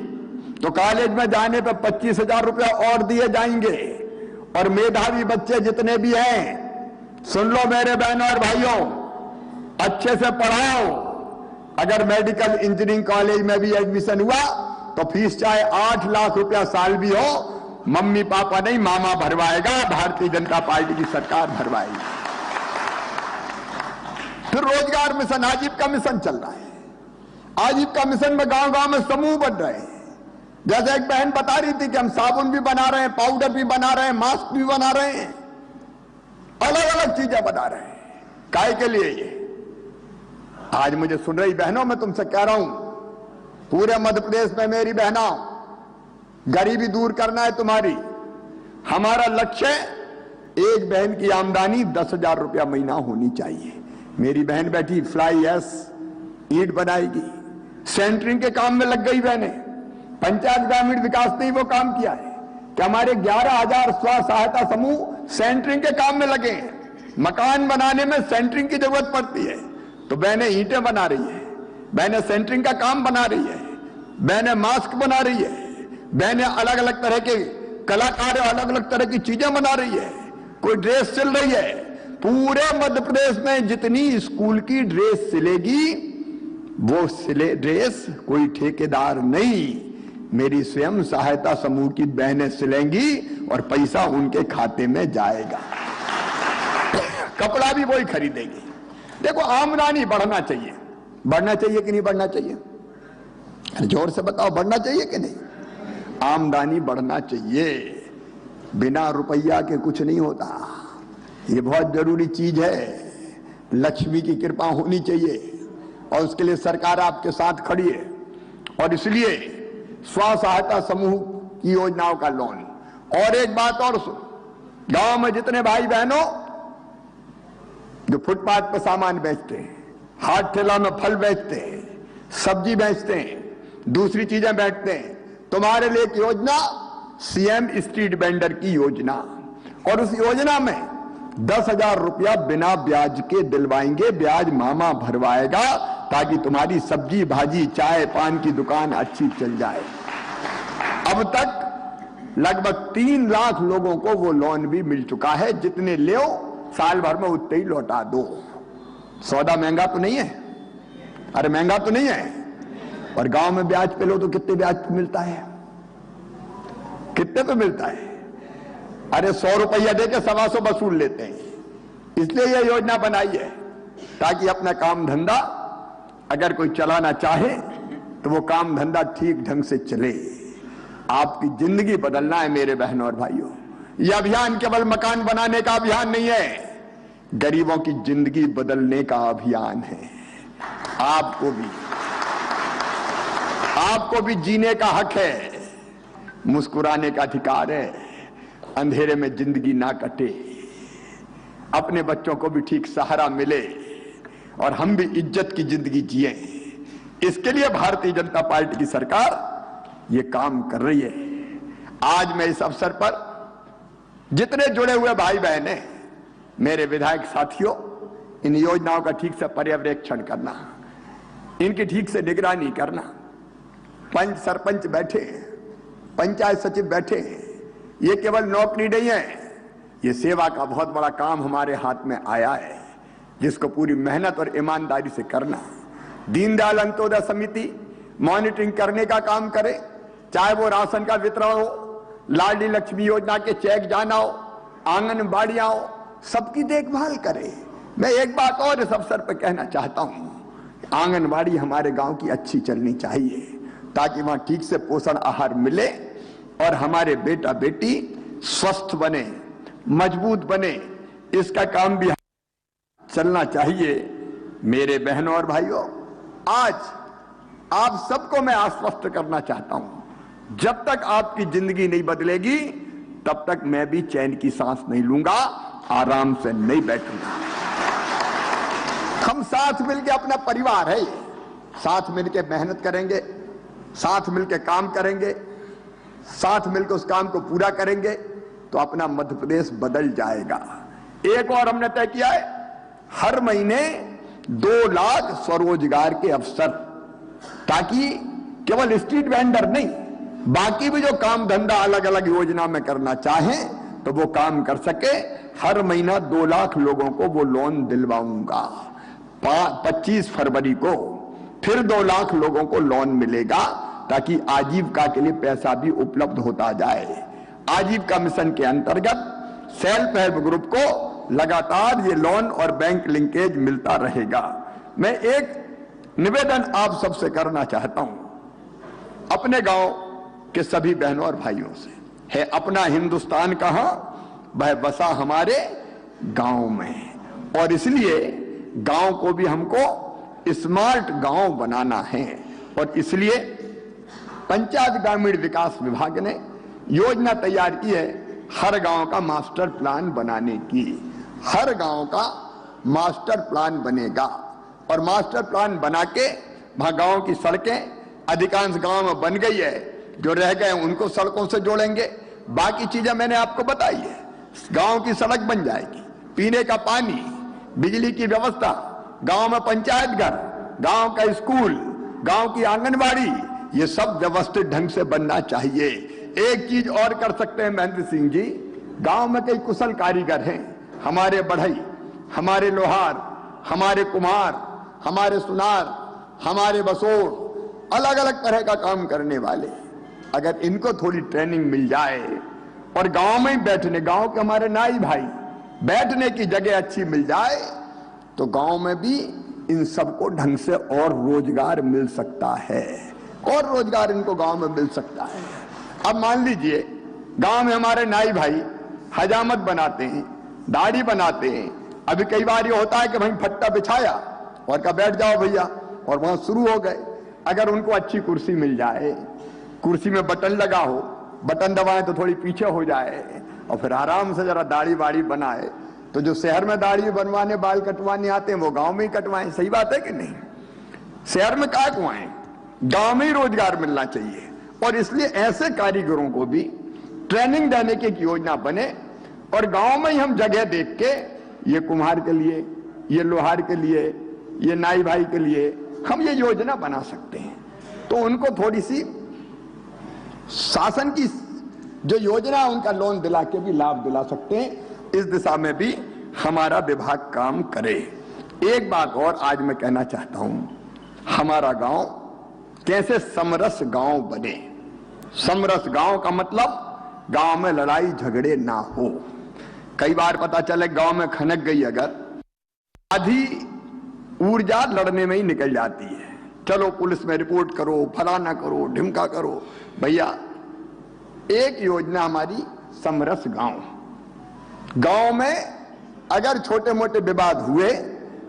तो कॉलेज में जाने पर 25,000 रुपया और दिए जाएंगे। और मेधावी बच्चे जितने भी हैं, सुन लो मेरे बहनों और भाइयों, अच्छे से पढ़ाओ। अगर मेडिकल इंजीनियरिंग कॉलेज में भी एडमिशन हुआ तो फीस चाहे 8 लाख रुपया साल भी हो, मम्मी पापा नहीं मामा भरवाएगा, भारतीय जनता पार्टी की सरकार भरवाएगी। फिर रोजगार मिशन, आजीविका मिशन चल रहा है। आजीविका मिशन में गांव गांव में समूह बन रहे हैं। जैसे एक बहन बता रही थी कि हम साबुन भी बना रहे हैं, पाउडर भी बना रहे हैं, मास्क भी बना रहे हैं, अलग अलग चीजें बना रहे हैं। काय के लिए ये? आज मुझे सुन रही बहनों, मैं तुमसे कह रहा हूं, पूरे मध्य प्रदेश में मेरी बहनों, गरीबी दूर करना है तुम्हारी। हमारा लक्ष्य, एक बहन की आमदनी 10,000 रुपया महीना होनी चाहिए। मेरी बहन बैठी फ्लाई एस ईंट बनाएगी, सेंटरिंग के काम में लग गई बहनें। पंचायत ग्रामीण विकास ने वो काम किया है कि हमारे 11,000 स्व सहायता समूह सेंटरिंग के काम में लगे हैं। मकान बनाने में सेंटरिंग की जरूरत पड़ती है तो बहनें ईंटें बना रही है, बहनें सेंटरिंग का काम बना रही है, बहनें मास्क बना रही है, बहनें अलग अलग तरह के कलाकार अलग अलग तरह की चीजें बना रही है, कोई ड्रेस सिल रही है। पूरे मध्य प्रदेश में जितनी स्कूल की ड्रेस सिलेगी, वो सिले ड्रेस कोई ठेकेदार नहीं, मेरी स्वयं सहायता समूह की बहनें सिलेंगी और पैसा उनके खाते में जाएगा। कपड़ा भी वही खरीदेगी। देखो, आमदनी बढ़ना चाहिए। बढ़ना चाहिए कि नहीं बढ़ना चाहिए? जोर से बताओ, बढ़ना चाहिए कि नहीं? आमदनी बढ़ना चाहिए। बिना रुपया के कुछ नहीं होता, ये बहुत जरूरी चीज है। लक्ष्मी की कृपा होनी चाहिए और उसके लिए सरकार आपके साथ खड़ी है। और इसलिए स्व सहायता समूह की योजनाओं का लोन। और एक बात और सुन, गांव में जितने भाई बहनों जो फुटपाथ पर सामान बेचते हैं, हाथ ठेला में फल बेचते हैं, सब्जी बेचते हैं, दूसरी चीजें बेचते हैं, तुम्हारे लिए एक योजना, सीएम स्ट्रीट वेंडर की योजना। और उस योजना में 10,000 रुपया बिना ब्याज के दिलवाएंगे, ब्याज मामा भरवाएगा, ताकि तुम्हारी सब्जी भाजी चाय पान की दुकान अच्छी चल जाए। अब तक लगभग 3 लाख लोगों को वो लोन भी मिल चुका है। जितने ले साल भर में उतने ही लौटा दो। सौदा महंगा तो नहीं है? अरे महंगा तो नहीं है। और गांव में ब्याज पे लो तो कितने ब्याज पे मिलता है? कितने पे मिलता है? अरे 100 रुपया देके 125 वसूल लेते हैं। इसलिए यह योजना बनाई है ताकि अपना काम धंधा अगर कोई चलाना चाहे तो वो काम धंधा ठीक ढंग से चले। आपकी जिंदगी बदलना है मेरे बहनों और भाइयों। यह अभियान केवल मकान बनाने का अभियान नहीं है, गरीबों की जिंदगी बदलने का अभियान है। आपको भी जीने का हक है, मुस्कुराने का अधिकार है, अंधेरे में जिंदगी ना कटे, अपने बच्चों को भी ठीक सहारा मिले और हम भी इज्जत की जिंदगी जिए। इसके लिए भारतीय जनता पार्टी की सरकार ये काम कर रही है। आज मैं इस अवसर पर जितने जुड़े हुए भाई बहन हैं, मेरे विधायक साथियों, इन योजनाओं का ठीक से पर्यवेक्षण करना, इनकी ठीक से निगरानी करना। पंच सरपंच बैठे, पंचायत सचिव बैठे, ये केवल नौकरी नहीं है, ये सेवा का बहुत बड़ा काम हमारे हाथ में आया है, जिसको पूरी मेहनत और ईमानदारी से करना। दीनदयाल अंत्योदय समिति मॉनिटरिंग करने का काम करे, चाहे वो राशन का वितरण हो, लाडली लक्ष्मी योजना के चेक जाना हो, आंगनबाड़ियां हो, सबकी देखभाल करे। मैं एक बात और इस अवसर पर कहना चाहता हूं, आंगनबाड़ी हमारे गांव की अच्छी चलनी चाहिए ताकि वहां ठीक से पोषण आहार मिले और हमारे बेटा बेटी स्वस्थ बने, मजबूत बने। इसका काम भी चलना चाहिए। मेरे बहनों और भाइयों, आज आप सबको मैं आश्वस्त करना चाहता हूं, जब तक आपकी जिंदगी नहीं बदलेगी तब तक मैं भी चैन की सांस नहीं लूंगा, आराम से नहीं बैठूंगा। हम साथ मिलकर, अपना परिवार है, साथ मिलकर मेहनत करेंगे, साथ मिलकर काम करेंगे, साथ मिलकर उस काम को पूरा करेंगे। तो अपना मध्य प्रदेश बदल जाएगा। एक और हमने तय किया है, हर महीने 2 लाख स्वरोजगार के अवसर, ताकि केवल स्ट्रीट वेंडर नहीं, बाकी भी जो काम धंधा अलग अलग योजना में करना चाहें तो वो काम कर सके। हर महीना 2 लाख लोगों को वो लोन दिलवाऊंगा। 25 फरवरी को फिर 2 लाख लोगों को लोन मिलेगा, ताकि आजीविका के लिए पैसा भी उपलब्ध होता जाए। आजीविका मिशन के अंतर्गत सेल्फ हेल्प ग्रुप को लगातार ये लोन और बैंक लिंकेज मिलता रहेगा। मैं एक निवेदन आप सबसे करना चाहता हूं, अपने गांव के सभी बहनों और भाइयों से है, अपना हिंदुस्तान कहां, वह बसा हमारे गांव में, और इसलिए गांव को भी हमको स्मार्ट गांव बनाना है। और इसलिए पंचायत ग्रामीण विकास विभाग ने योजना तैयार की है हर गांव का मास्टर प्लान बनाने की। हर गांव का मास्टर प्लान बनेगा, और मास्टर प्लान बना के वहां गांव की सड़कें अधिकांश गांव में बन गई है, जो रह गए उनको सड़कों से जोड़ेंगे। बाकी चीजें मैंने आपको बताई है, गांव की सड़क बन जाएगी, पीने का पानी, बिजली की व्यवस्था, गांव में पंचायत घर, गांव का स्कूल, गांव की आंगनबाड़ी, ये सब व्यवस्थित ढंग से बनना चाहिए। एक चीज और कर सकते हैं महेंद्र सिंह जी, गांव में कई कुशल कारीगर हैं, हमारे बढ़ई, हमारे लोहार, हमारे कुम्हार, हमारे सुनार, हमारे बसोर, अलग अलग तरह का काम करने वाले, अगर इनको थोड़ी ट्रेनिंग मिल जाए और गांव में ही बैठने, गांव के हमारे नाई भाई बैठने की जगह अच्छी मिल जाए, तो गांव में भी इन सबको ढंग से और रोजगार मिल सकता है, और रोजगार इनको गांव में मिल सकता है। अब मान लीजिए गांव में हमारे नाई भाई हजामत बनाते हैं, दाढ़ी बनाते हैं, अभी कई बार ये होता है कि भाई फट्टा बिछाया और कहा बैठ जाओ भैया, और वहां शुरू हो गए। अगर उनको अच्छी कुर्सी मिल जाए, कुर्सी में बटन लगा हो, बटन दबाएं तो थोड़ी पीछे हो जाए, और फिर आराम से जरा दाढ़ी वाड़ी बनाए, तो जो शहर में दाढ़ी बनवाने बाल कटवाने आते हैं वो गांव में ही कटवाएं। सही बात है कि नहीं? शहर में क्या कटवाएं, गांव में ही रोजगार मिलना चाहिए। और इसलिए ऐसे कारीगरों को भी ट्रेनिंग देने की एक योजना बने, और गांव में ही हम जगह देख के, ये कुम्हार के लिए, ये लोहार के लिए, ये नाई भाई के लिए हम ये योजना बना सकते हैं। तो उनको थोड़ी सी शासन की जो योजना उनका लोन दिला के भी लाभ दिला सकते हैं। इस दिशा में भी हमारा विभाग काम करे। एक बात और आज मैं कहना चाहता हूं, हमारा गांव कैसे समरस गांव बने। समरस गांव का मतलब गांव में लड़ाई झगड़े ना हो। कई बार पता चले गांव में खनक गई, अगर आधी ऊर्जा लड़ने में ही निकल जाती है, चलो पुलिस में रिपोर्ट करो, फलाना करो, ढिमका करो। भैया एक योजना हमारी समरस गांव, गांव में अगर छोटे मोटे विवाद हुए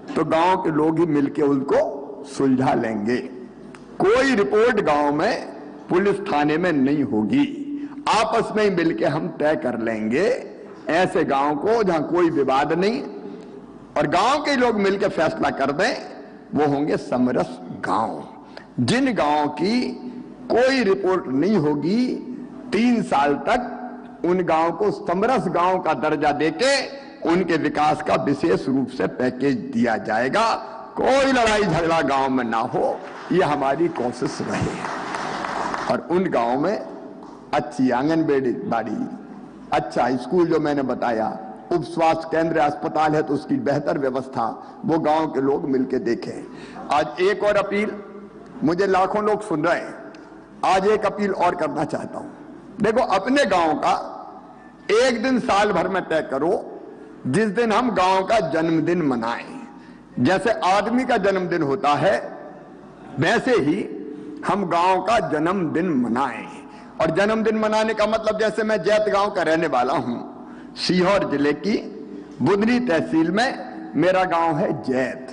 तो गांव के लोग ही मिलके उनको सुलझा लेंगे। कोई रिपोर्ट गांव में पुलिस थाने में नहीं होगी, आपस में ही मिलके हम तय कर लेंगे ऐसे गांव को जहां कोई विवाद नहीं, और गांव के लोग मिलकर फैसला कर दें, वो होंगे समरस गांव। जिन गांव की कोई रिपोर्ट नहीं होगी, 3 साल तक उन गांव को समरस गांव का दर्जा देके उनके विकास का विशेष रूप से पैकेज दिया जाएगा। कोई लड़ाई झगड़ा गांव में ना हो, ये हमारी कोशिश रहे। और उन गांव में अच्छी आंगनबाड़ी, अच्छा स्कूल जो मैंने बताया, उप स्वास्थ्य केंद्र, अस्पताल है तो उसकी बेहतर व्यवस्था, वो गांव के लोग मिलकर देखें। आज एक और अपील, मुझे लाखों लोग सुन रहे हैं, आज एक अपील और करना चाहता हूं। देखो, अपने गांव का एक दिन साल भर में तय करो जिस दिन हम गांव का जन्मदिन मनाएं। जैसे आदमी का जन्मदिन होता है वैसे ही हम गांव का जन्मदिन मनाएं। और जन्मदिन मनाने का मतलब, जैसे मैं जैत गांव का रहने वाला हूं, सीहोर जिले की बुधनी तहसील में मेरा गांव है जैत।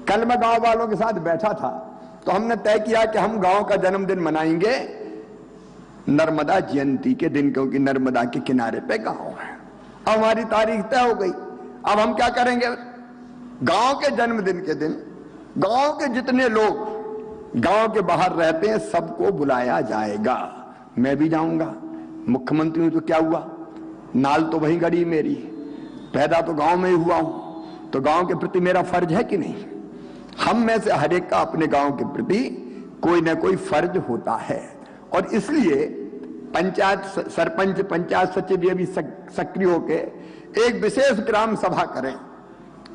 कल मैं गांव वालों के साथ बैठा था तो हमने तय किया कि हम गांव का जन्मदिन मनाएंगे नर्मदा जयंती के दिन, क्योंकि नर्मदा के किनारे पे गांव है। अब हमारी तारीख तय हो गई। अब हम क्या करेंगे, गांव के जन्मदिन के दिन गांव के जितने लोग गांव के बाहर रहते हैं सबको बुलाया जाएगा। मैं भी जाऊंगा, मुख्यमंत्री हूं तो क्या हुआ, नाल तो वही गड़ी मेरी, पैदा तो गांव में ही हुआ हूं, तो गांव के प्रति मेरा फर्ज है कि नहीं? हम में से हर एक का अपने गांव के प्रति कोई ना कोई फर्ज होता है। और इसलिए पंचायत सरपंच, पंचायत सचिव ये भी सक्रिय होके एक विशेष ग्राम सभा करें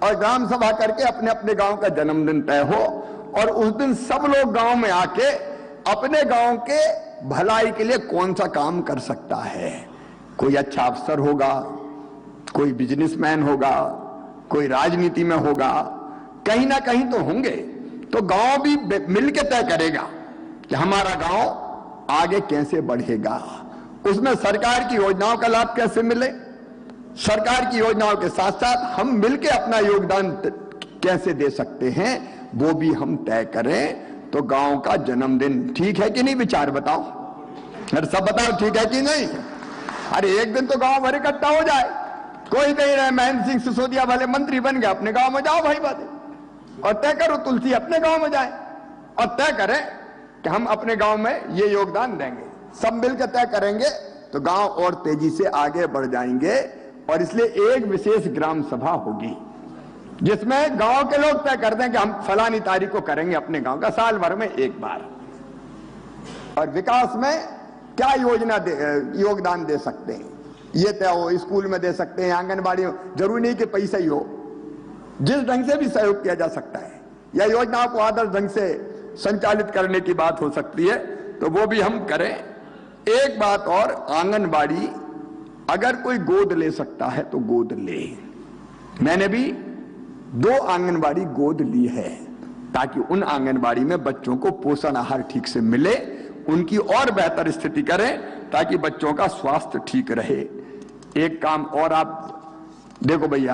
और ग्राम सभा करके अपने अपने गांव का जन्मदिन तय हो और उस दिन सब लोग गांव में आके अपने गांव के भलाई के लिए कौन सा काम कर सकता है। कोई अच्छा अफसर होगा, कोई बिजनेसमैन होगा, कोई राजनीति में होगा, कहीं ना कहीं तो होंगे, तो गांव भी मिलकर तय करेगा कि हमारा गांव आगे कैसे बढ़ेगा, उसमें सरकार की योजनाओं का लाभ कैसे मिले, सरकार की योजनाओं के साथ साथ हम मिलकर अपना योगदान कैसे दे सकते हैं, वो भी हम तय करें। तो गांव का जन्मदिन ठीक है कि नहीं? विचार बताओ, अरे सब बताओ ठीक है कि नहीं? अरे एक दिन तो गांव भर इकट्ठा हो जाए, कोई कहीं रहे महेंद्र सिंह सिसोदिया वाले मंत्री बन गए, अपने गांव में जाओ भाई बात, और तय करो तुलसी अपने गांव में जाए और तय करें कि हम अपने गांव में ये योगदान देंगे। सब मिलकर तय करेंगे तो गांव और तेजी से आगे बढ़ जाएंगे। और इसलिए एक विशेष ग्राम सभा होगी जिसमें गांव के लोग तय कर दें कि हम फलानी तारीख को करेंगे अपने गांव का, साल भर में एक बार। और विकास में क्या योगदान दे सकते हैं ये तय हो, स्कूल में दे सकते हैं, आंगनबाड़ी, जरूरी नहीं कि पैसा ही हो, जिस ढंग से भी सहयोग किया जा सकता है, या योजनाओं को आदर्श ढंग से संचालित करने की बात हो सकती है, तो वो भी हम करें। एक बात और, आंगनबाड़ी अगर कोई गोद ले सकता है तो गोद ले। मैंने भी 2 आंगनबाड़ी गोद ली है ताकि उन आंगनबाड़ी में बच्चों को पोषण आहार ठीक से मिले, उनकी और बेहतर स्थिति करें ताकि बच्चों का स्वास्थ्य ठीक रहे। एक काम और, आप देखो भैया,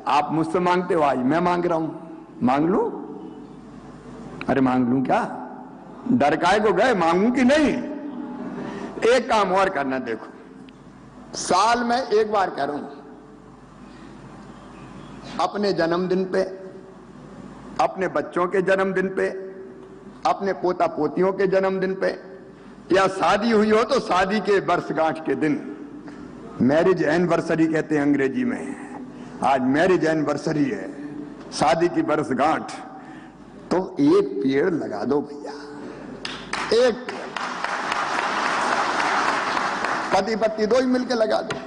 आप मुझसे मांगते हो, आज मैं मांग रहा हूं, मांग लूं? अरे मांग लूं क्या? डर काय को गए, मांगू कि नहीं? एक काम और करना, देखो साल में एक बार करूं, अपने जन्मदिन पे, अपने बच्चों के जन्मदिन पे, अपने पोता पोतियों के जन्मदिन पे, या शादी हुई हो तो शादी के वर्षगांठ के दिन, मैरिज एनिवर्सरी कहते हैं अंग्रेजी में, आज मैरिज एनिवर्सरी है, शादी की वर्षगांठ, तो एक पेड़ लगा दो भैया, एक पेड़, पति पत्नी 2 ही मिलकर लगा दो,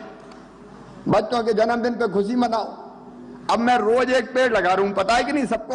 बच्चों के जन्मदिन पे खुशी मनाओ। अब मैं रोज एक पेड़ लगा रहा हूं, पता है कि नहीं सबको?